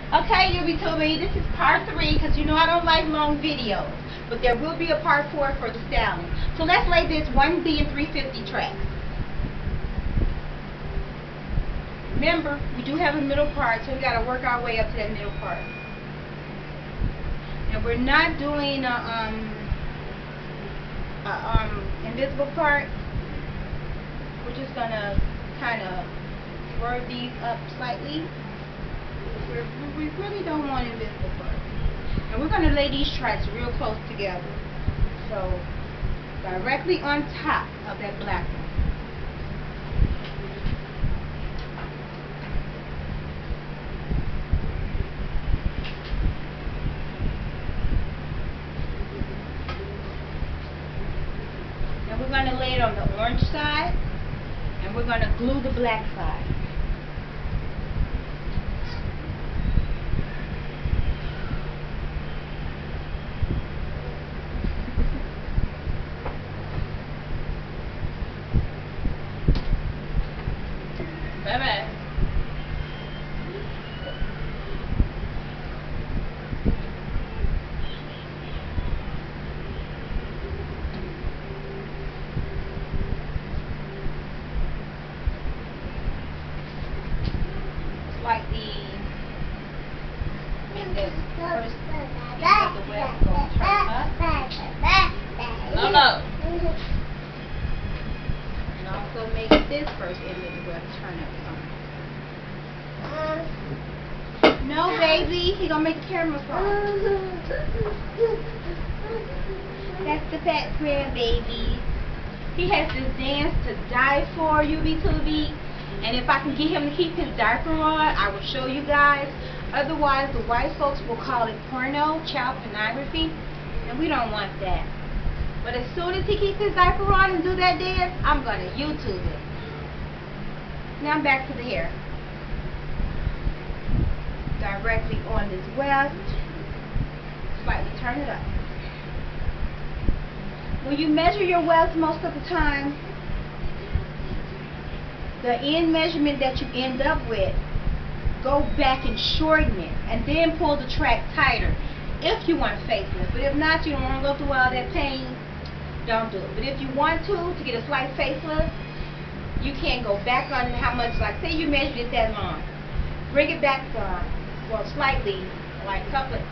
Okay, you'll be telling me this is part 3 because you know I don't like long videos. But there will be a part 4 for the styling. So let's lay this 1B and 350 tracks. Remember, we do have a middle part, so we got to work our way up to that middle part. And we're not doing invisible part. We're just going to kind of swerve these up slightly. We really don't want invisible part. And we're going to lay these tracks real close together. So, directly on top of that black one. And we're going to lay it on the orange side, and we're going to glue the black side. Bye-bye. Slightly in the first of the web going to turn up. No. And also make this first end of the web turn up some. No, baby, he gonna make the camera fall. That's the fat square baby. He has this dance to die for, UB2B. And if I can get him to keep his diaper on, I will show you guys. Otherwise, the white folks will call it porno, child pornography, and we don't want that. But as soon as he keeps his diaper on and do that dance, I'm going to YouTube it. Now back to the hair. Directly on this weft. Slightly turn it up. When you measure your weft most of the time, the end measurement that you end up with, go back and shorten it, and then pull the track tighter if you want a facelift. But if not, you don't want to go through all that pain, don't do it. But if you want to get a slight facelift, you can go back on how much, like say you measured it that long, bring it back well, slightly, like a couple of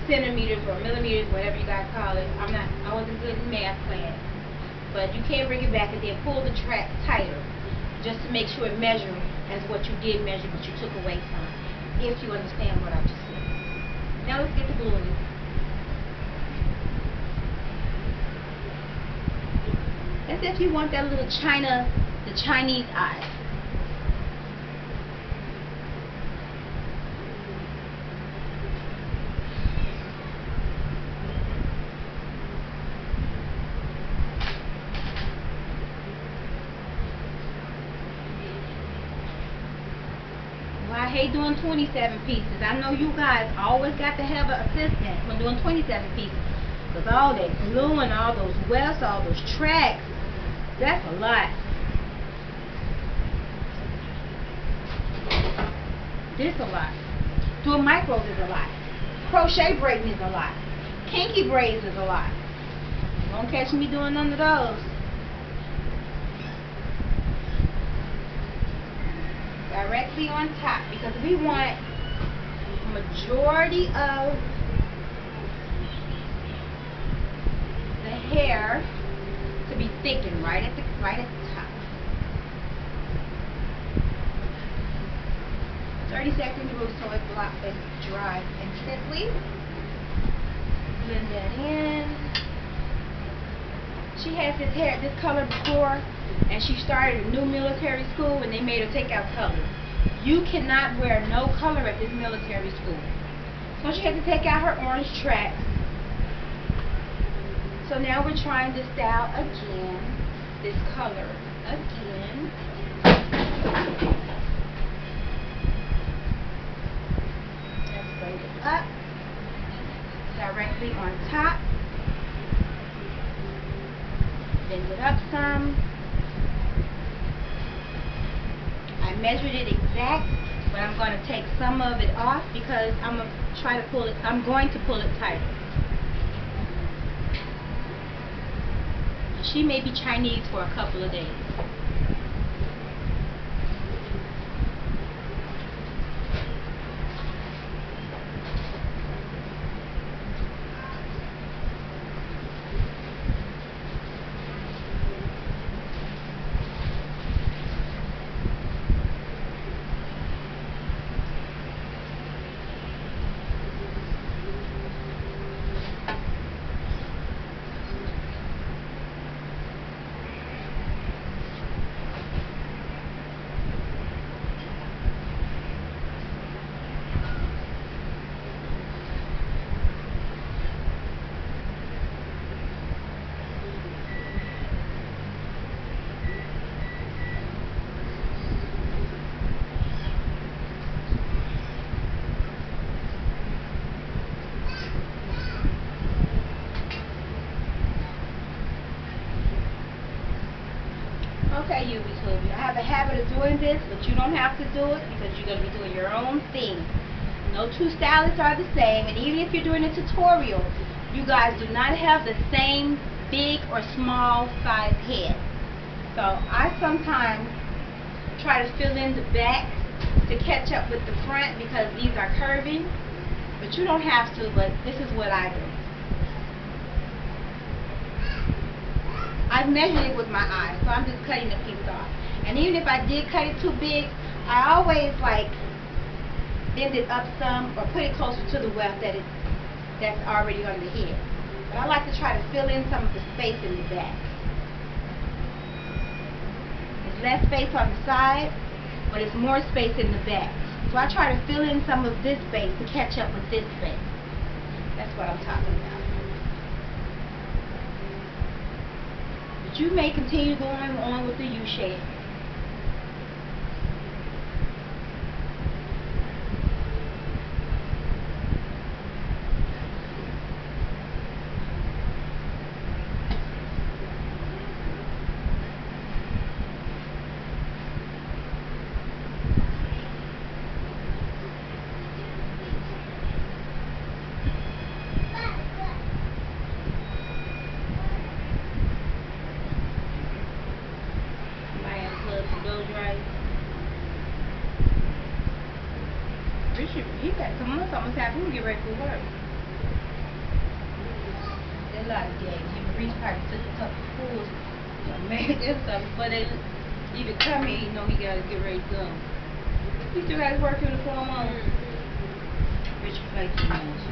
centimeters or millimeters, whatever you guys call it. I wasn't good in math class, but you can bring it back and then pull the track tighter, just to make sure it measures as what you did measure, but you took away from, if you understand what I just said. Now let's get the gluing. That's if you want that little the Chinese eye. I hate doing 27 pieces. I know you guys always got to have an assistant when doing 27 pieces. Because all that glue and all those wefts, all those tracks, that's a lot. This a lot. Doing micros is a lot. Crochet braiding is a lot. Kinky braids is a lot. Don't catch me doing none of those. Directly on top, because we want majority of the hair to be thickened right at the top. 30 seconds rule so it's dry instantly. Blend that in. She has this color before, and she started a new military school and they made her take out colors. You cannot wear no color at this military school. So she had to take out her orange track. So now we're trying to style again, this color again. Let's braid it up directly on top. Bend it up some. I measured it exact But I'm going to take some of it off because I'm going to try to pull it. I'm going to pull it tighter. She may be Chinese for a couple of days. Okay, YouTube, I have a habit of doing this, but you don't have to do it because you're going to be doing your own thing. No two stylists are the same, and even if you're doing a tutorial, you guys do not have the same big or small size head. So I sometimes try to fill in the back to catch up with the front because these are curving, but you don't have to, but this is what I do. I've measured it with my eyes, so I'm just cutting the piece off. And even if I did cut it too big, I always like bend it up some or put it closer to the weft that's already on the head. But I like to try to fill in some of the space in the back. There's less space on the side, but it's more space in the back. So I try to fill in some of this space to catch up with this space. That's what I'm talking about. You may continue going on with the U shape. He got some months almost happened. We get ready for work. There's a lot of games. You reach probably took a couple pulls. Maybe there's something, but they even come here, you know he gotta get ready to go. He still got his work uniform on. Richard plates too much.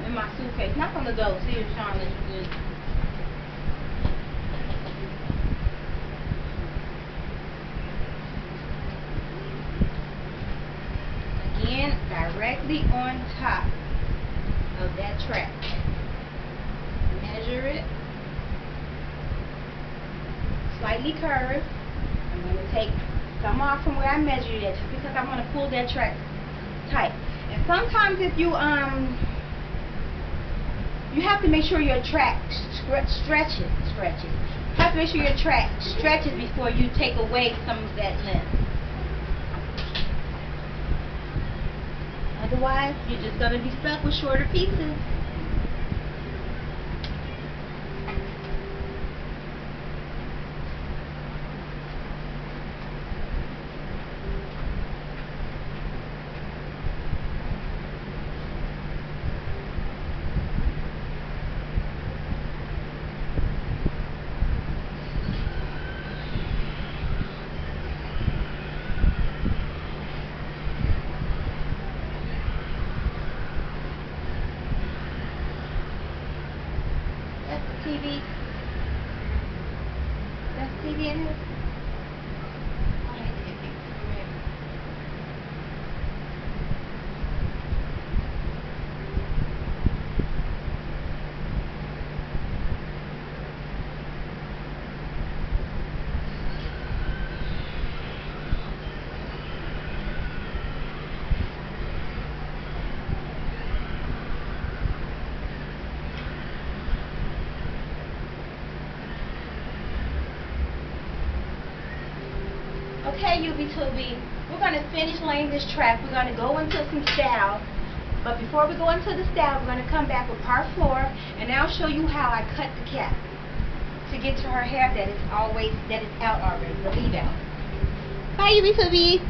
In my suitcase. Knock on the door. See if Sean is good. Again, directly on top of that track. Measure it. Slightly curved. I'm going to take some off from where I measured it just because I want to pull that track tight. And sometimes if you have to make sure your track stretches. You have to make sure your track stretches before you take away some of that length. Otherwise, you're just going to be stuck with shorter pieces. TV. That's TV in here. Okay, UB2B, we're going to finish laying this track. We're going to go into some style. But before we go into the style, we're going to come back with part 4, and I'll show you how I cut the cap to get to her hair that is out already, the leave out. Bye, UB2B.